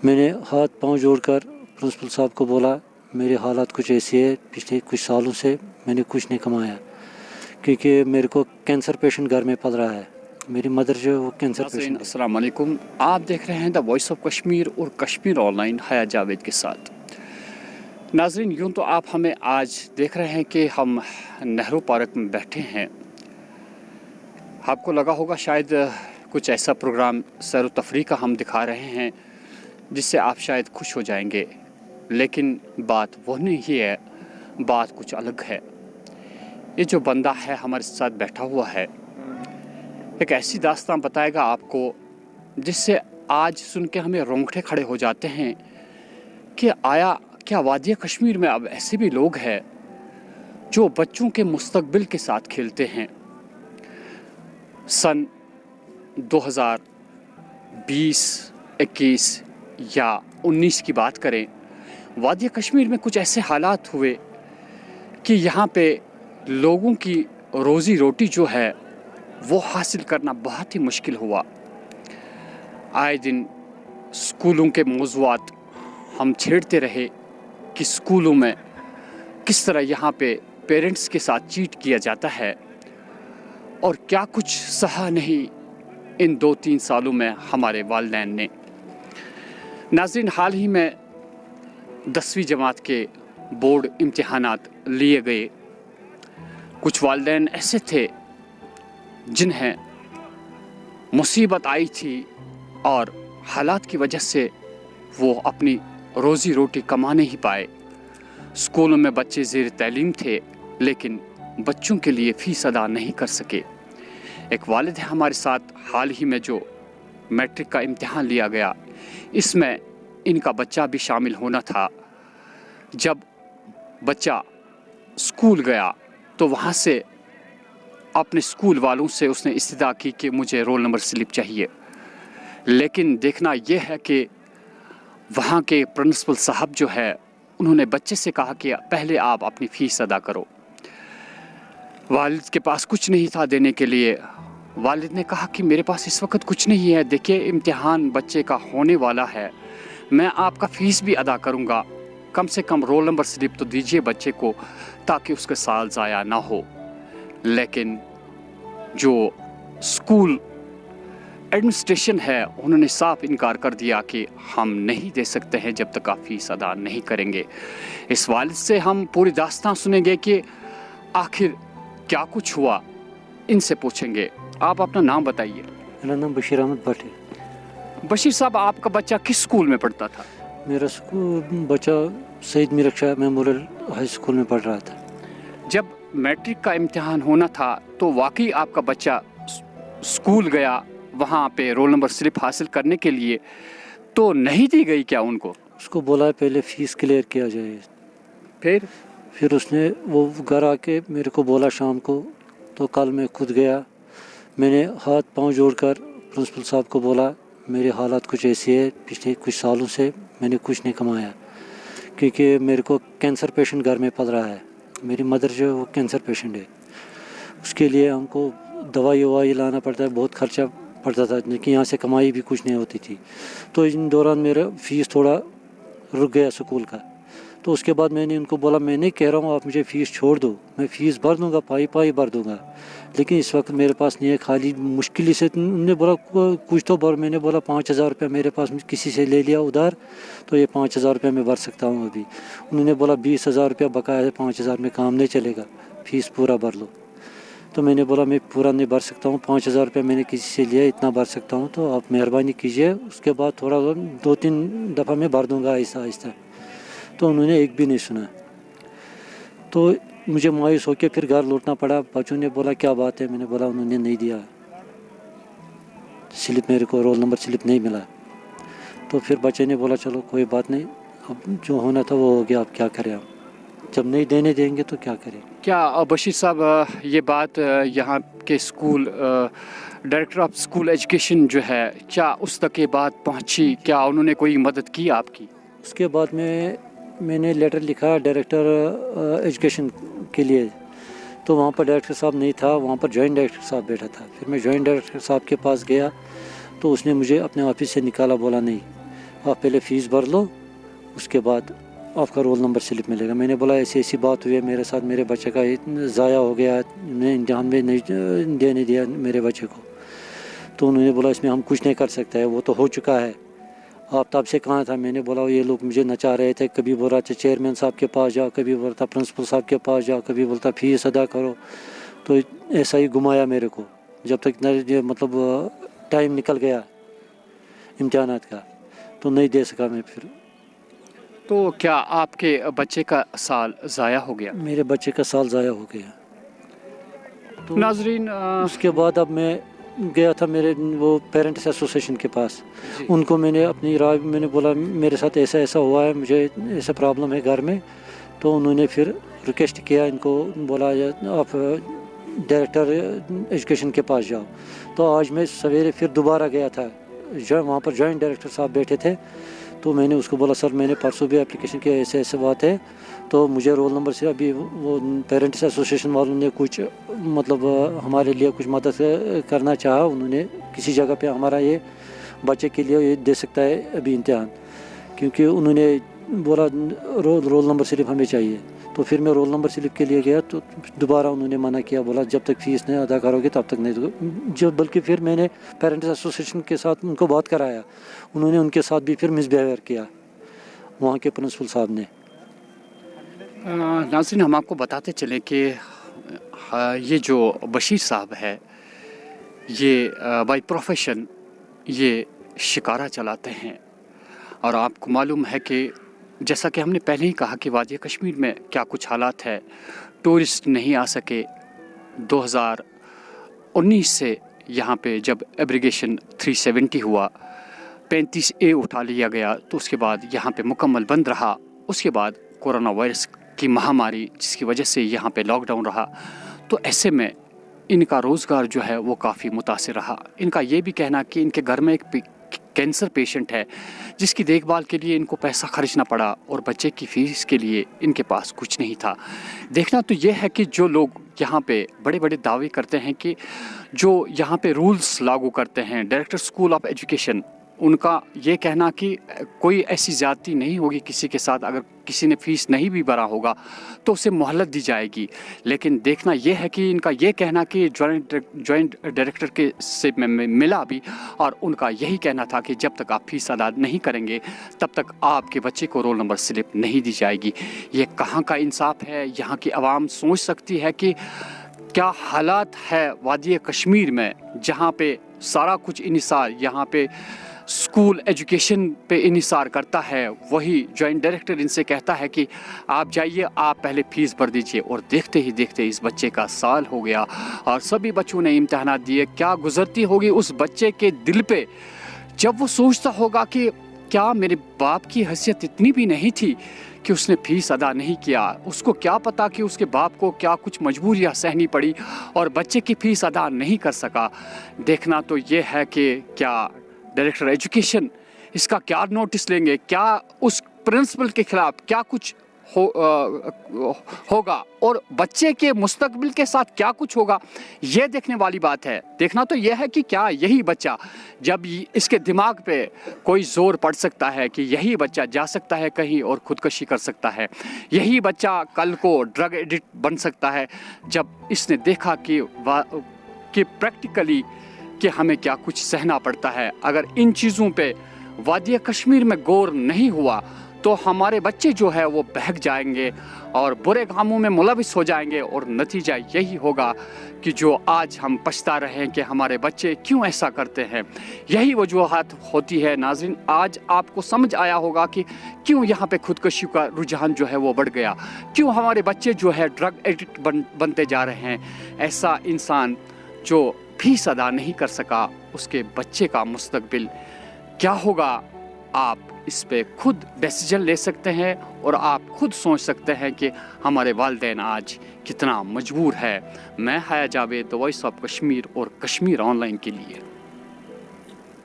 میں نے ہاتھ پاؤں جوڑ کر پرنسپل صاحب کو بولا میری حالات کچھ ایسی ہے، پچھلے کچھ سالوں سے میں نے کچھ نہیں کمایا کیونکہ میرے کو کینسر پیشنٹ گھر میں پل رہا ہے، میری مدر جو ہے وہ کینسر پیشنٹ ہے۔ السلام علیکم، آپ دیکھ رہے ہیں دا وائس آف کشمیر اور کشمیر آن لائن حیا جاوید کے ساتھ۔ ناظرین، یوں تو آپ ہمیں آج دیکھ رہے ہیں کہ ہم نہرو پارک میں بیٹھے ہیں۔ آپ کو لگا ہوگا شاید کچھ ایسا پروگرام سیر و تفریح کا ہم دکھا رہے ہیں جس سے آپ شاید خوش ہو جائیں گے، لیکن بات وہ نہیں ہے، بات کچھ الگ ہے۔ یہ جو بندہ ہے ہمارے ساتھ بیٹھا ہوا ہے، ایک ایسی داستان بتائے گا آپ کو جس سے آج سن کے ہمیں رونگٹے کھڑے ہو جاتے ہیں کہ آیا کیا وادی کشمیر میں اب ایسے بھی لوگ ہیں جو بچوں کے مستقبل کے ساتھ کھیلتے ہیں۔ سن 2020، 21 یا 19 کی بات کریں، وادی کشمیر میں کچھ ایسے حالات ہوئے کہ یہاں پہ لوگوں کی روزی روٹی جو ہے وہ حاصل کرنا بہت ہی مشکل ہوا۔ آئے دن اسکولوں کے موضوعات ہم چھیڑتے رہے کہ اسکولوں میں کس طرح یہاں پہ پیرنٹس کے ساتھ چیٹ کیا جاتا ہے، اور کیا کچھ سہا نہیں ان 2-3 سالوں میں ہمارے والدین نے۔ ناظرین، حال ہی میں 10ویں جماعت کے بورڈ امتحانات لیے گئے۔ کچھ والدین ایسے تھے جنہیں مصیبت آئی تھی اور حالات کی وجہ سے وہ اپنی روزی روٹی کما نہیں پائے۔ اسکولوں میں بچے زیر تعلیم تھے لیکن بچوں کے لیے فیس ادا نہیں کر سکے۔ ایک والد ہے ہمارے ساتھ، حال ہی میں جو میٹرک کا امتحان لیا گیا، اس میں ان کا بچہ بھی شامل ہونا تھا۔ جب بچہ اسکول گیا تو وہاں سے اپنے اسکول والوں سے اس نے استدعا کی کہ مجھے رول نمبر سلپ چاہیے، لیکن دیکھنا یہ ہے کہ وہاں کے پرنسپل صاحب جو ہے انہوں نے بچے سے کہا کہ پہلے آپ اپنی فیس ادا کرو۔ والد کے پاس کچھ نہیں تھا دینے کے لیے۔ والد نے کہا کہ میرے پاس اس وقت کچھ نہیں ہے، دیکھیے امتحان بچے کا ہونے والا ہے، میں آپ کا فیس بھی ادا کروں گا، کم سے کم رول نمبر سلپ تو دیجیے بچے کو تاکہ اس کے سال ضائع نہ ہو۔ لیکن جو اسکول ایڈمنسٹریشن ہے انہوں نے صاف انکار کر دیا کہ ہم نہیں دے سکتے ہیں جب تک آپ فیس ادا نہیں کریں گے۔ اس والد سے ہم پوری داستان سنیں گے کہ آخر کیا کچھ ہوا، ان سے پوچھیں گے۔ آپ اپنا نام بتائیے۔ میرا نام بشیر احمد بٹ ہے۔ بشیر صاحب، آپ کا بچہ کس اسکول میں پڑھتا تھا؟ میرا بچہ سید میرک شاہ میموریل ہائی اسکول میں پڑھ رہا تھا۔ جب میٹرک کا امتحان ہونا تھا تو واقعی آپ کا بچہ اسکول گیا وہاں پہ رول نمبر سلپ حاصل کرنے کے لیے، تو نہیں دی گئی کیا ان کو؟ اس کو بولا پہلے فیس کلیئر کیا جائے، پھر اس نے وہ گھر آ کے میرے کو بولا شام کو، تو کل میں خود گیا، میں نے ہاتھ پاؤں جوڑ کر پرنسپل صاحب کو بولا میری حالات کچھ ایسی ہے، پچھلے کچھ سالوں سے میں نے کچھ نہیں کمایا کیونکہ میرے کو کینسر پیشنٹ گھر میں پل رہا ہے، میری مدر جو ہے وہ کینسر پیشنٹ ہے، اس کے لیے ہم کو دوائی لانا پڑتا ہے، بہت خرچہ پڑتا تھا، لیکن یہاں سے کمائی بھی کچھ نہیں ہوتی تھی۔ تو ان دوران میرا فیس تھوڑا رک گیا اسکول کا، تو اس کے بعد میں نے ان کو بولا میں نہیں کہہ رہا ہوں آپ مجھے فیس چھوڑ دو، میں فیس بھر دوں گا، پائی بھر دوں گا، لیکن اس وقت میرے پاس نہیں ہے، خالی مشکل سے انہوں نے بولا کچھ تو بھر، میں نے بولا 5000 روپیہ میرے پاس کسی سے لے لیا ادھار، تو یہ 5000 روپیہ میں بھر سکتا ہوں ابھی۔ انہوں نے بولا 20000 روپیہ بقایا ہے، 5000 میں کام نہیں چلے گا، فیس پورا بھر لو۔ تو میں نے بولا میں پورا نہیں بھر سکتا ہوں، 5000 روپیہ میں نے کسی سے لیا، اتنا بھر سکتا ہوں، تو آپ مہربانی کیجیے، اس کے بعد تھوڑا 2-3 دفعہ میں بھر دوں گا آہستہ آہستہ۔ تو انہوں نے ایک بھی نہیں سنا، تو مجھے مایوس ہو کے پھر گھر لوٹنا پڑا۔ بچوں نے بولا کیا بات ہے، میں نے بولا انہوں نے نہیں دیا سلپ، میرے کو رول نمبر سلپ نہیں ملا۔ تو پھر بچے نے بولا چلو کوئی بات نہیں، اب جو ہونا تھا وہ ہو گیا، اب کیا کریں، اب جب نہیں دینے دیں گے تو کیا کریں۔ کیا بشیر صاحب یہ بات یہاں کے school director of school education جو ہے، کیا اس تک یہ بات پہنچی، کیا انہوں نے کوئی مدد کی آپ کی؟ اس کے بعد میں نے لیٹر لکھا ڈائریکٹر ایجوکیشن کے لیے، تو وہاں پر ڈائریکٹر صاحب نہیں تھا، وہاں پر جوائنٹ ڈائریکٹر صاحب بیٹھا تھا۔ پھر میں جوائنٹ ڈائریکٹر صاحب کے پاس گیا تو اس نے مجھے اپنے آفس سے نکالا، بولا نہیں आप पहले फ़ीस भर लो, उसके बाद आपका रोल नंबर स्लिप मिलेगा। मैंने बोला ऐसी ऐसी बात हुई है मेरे साथ, मेरे बच्चे का ज़ाया हो गया, उन्हें इम्तिहान में नहीं देने दिया मेरे बच्चे को। तो उन्होंने बोला इसमें हम कुछ नहीं कर सकते हैं, वो तो हो चुका है, आप तब से कहाँ था। मैंने बोला ये लोग मुझे नचा रहे थे, कभी बोल रहा था चेयरमैन साहब के पास जाओ, कभी बोलता प्रिंसिपल साहब के पास जाओ, कभी बोलता फ़ीस अदा करो। तो ऐसा ही घुमाया मेरे को जब तक न मतलब टाइम निकल गया इम्तिहानात का, तो नहीं दे सका मैं फिर। तो क्या आपके बच्चे का साल ज़ाया हो गया? मेरे बच्चे का साल ज़ाया हो गया। तो नाजरीन, उसके बाद अब मैं गया था मेरे वो पेरेंट्स एसोसिएशन के पास, उनको मैंने अपनी राय मैंने बोला मेरे साथ ऐसा ऐसा हुआ है, मुझे ऐसा प्रॉब्लम है घर में। तो उन्होंने फिर रिक्वेस्ट किया, इनको बोला आप डायरेक्टर एजुकेशन के पास जाओ। तो आज मैं सवेरे फिर दोबारा गया था, जो वहाँ पर जॉइंट डायरेक्टर साहब बैठे थे। तो मैंने उसको बोला सर मैंने परसों भी एप्लीकेशन किया, ऐसे ऐसे बात है, तो मुझे रोल नंबर से अभी वो पेरेंट्स एसोसिएशन वालों ने कुछ मतलब हमारे लिए कुछ मदद करना चाहा। उन्होंने किसी जगह पे हमारा ये बच्चे के लिए ये दे सकता है अभी इम्तिहान, क्योंकि उन्होंने बोला रोल नंबर स्लिप हमें चाहिए। तो फिर मैं रोल नंबर स्लिप के लिए गया, तो दोबारा उन्होंने मना किया, बोला जब तक फ़ीस नहीं अदा करोगे तब तक नहीं दो। जब बल्कि फिर मैंने पेरेंट्स एसोसिएशन के साथ उनको बात कराया, उन्होंने उनके साथ भी फिर मिसबिहेवियर किया वहाँ के प्रिंसिपल साहब ने। नाज़रीन, हम आपको बताते चले कि ये जो बशीर साहब है, ये बाय प्रोफेशन ये शिकारा चलाते हैं। और आपको मालूम है कि जैसा कि हमने पहले ही कहा कि वादी कश्मीर में क्या कुछ हालात है, टूरिस्ट नहीं आ सके। 2019 से यहाँ पे जब एब्रिगेशन 370 हुआ, 35A उठा लिया गया, तो उसके बाद यहाँ पे मुकम्मल बंद रहा। उसके बाद कोरोना वायरस की महामारी, जिसकी वजह से यहाँ पे लॉकडाउन रहा। तो ऐसे में इनका रोज़गार जो है वो काफ़ी मुतासिर रहा। इनका ये भी कहना कि इनके घर में एक कैंसर पेशेंट है, जिसकी देखभाल के लिए इनको पैसा खर्चना पड़ा, और बच्चे की फ़ीस के लिए इनके पास कुछ नहीं था। देखना तो ये है कि जो लोग यहाँ पे बड़े बड़े दावे करते हैं कि जो यहाँ पे रूल्स लागू करते हैं, डायरेक्टर स्कूल ऑफ एजुकेशन, उनका ये कहना कि कोई ऐसी ज़्यादती नहीं होगी किसी के साथ, अगर किसी ने फ़ीस नहीं भी भरा होगा तो उसे मोहलत दी जाएगी। लेकिन देखना यह है कि इनका ये कहना कि जॉइंट डायरेक्टर के से में मिला भी, और उनका यही कहना था कि जब तक आप फ़ीस अदा नहीं करेंगे तब तक आपके बच्चे को रोल नंबर स्लिप नहीं दी जाएगी। ये कहाँ का इंसाफ है? यहाँ की आवाम सोच सकती है कि क्या हालात है वादी कश्मीर में, जहाँ पे सारा कुछ इन्हिसार, यहाँ पे स्कूल एजुकेशन पे इन्हिसार करता है। वही जॉइंट डायरेक्टर इनसे कहता है कि आप जाइए, आप पहले फ़ीस भर दीजिए। और देखते ही देखते इस बच्चे का साल हो गया और सभी बच्चों ने इम्तहानात दिए। क्या गुजरती होगी उस बच्चे के दिल पे जब वो सोचता होगा कि क्या मेरे बाप की हैसियत इतनी भी नहीं थी कि उसने फ़ीस अदा नहीं किया। उसको क्या पता कि उसके बाप को क्या कुछ मजबूरियाँ सहनी पड़ी और बच्चे की फ़ीस अदा नहीं कर सका। देखना तो ये है कि क्या डायरेक्टर एजुकेशन इसका क्या नोटिस लेंगे, क्या उस प्रिंसिपल के खिलाफ क्या कुछ होगा और बच्चे के मुस्तकबिल के साथ क्या कुछ होगा, ये देखने वाली बात है। देखना तो यह है कि क्या यही बच्चा, जब इसके दिमाग पे कोई ज़ोर पड़ सकता है कि यही बच्चा जा सकता है कहीं और ख़ुदकशी कर सकता है, यही बच्चा कल को ड्रग एडिक्ट बन सकता है, जब इसने देखा कि प्रैक्टिकली कि हमें क्या कुछ सहना पड़ता है। अगर इन चीज़ों पे वादी कश्मीर में गौर नहीं हुआ तो हमारे बच्चे जो है वो बहक जाएंगे और बुरे कामों में मुलविस हो जाएंगे, और नतीजा यही होगा कि जो आज हम पछता रहे हैं कि हमारे बच्चे क्यों ऐसा करते हैं। यही वजूहात होती है। नाज़रीन, आज आपको समझ आया होगा कि क्यों यहाँ पे खुदकशी का रुझान जो है वो बढ़ गया, क्यों हमारे बच्चे जो है ड्रग एडिक्ट बनते जा रहे हैं। ऐसा इंसान जो फीस अदा नहीं कर सका, उसके बच्चे का मुस्तकबिल क्या होगा, आप इस पे खुद डिसीजन ले सकते हैं और आप खुद सोच सकते हैं कि हमारे वालिदैन आज कितना मजबूर है। मैं हाया Javed, the voice of Kashmir और कश्मीर ऑनलाइन के लिए।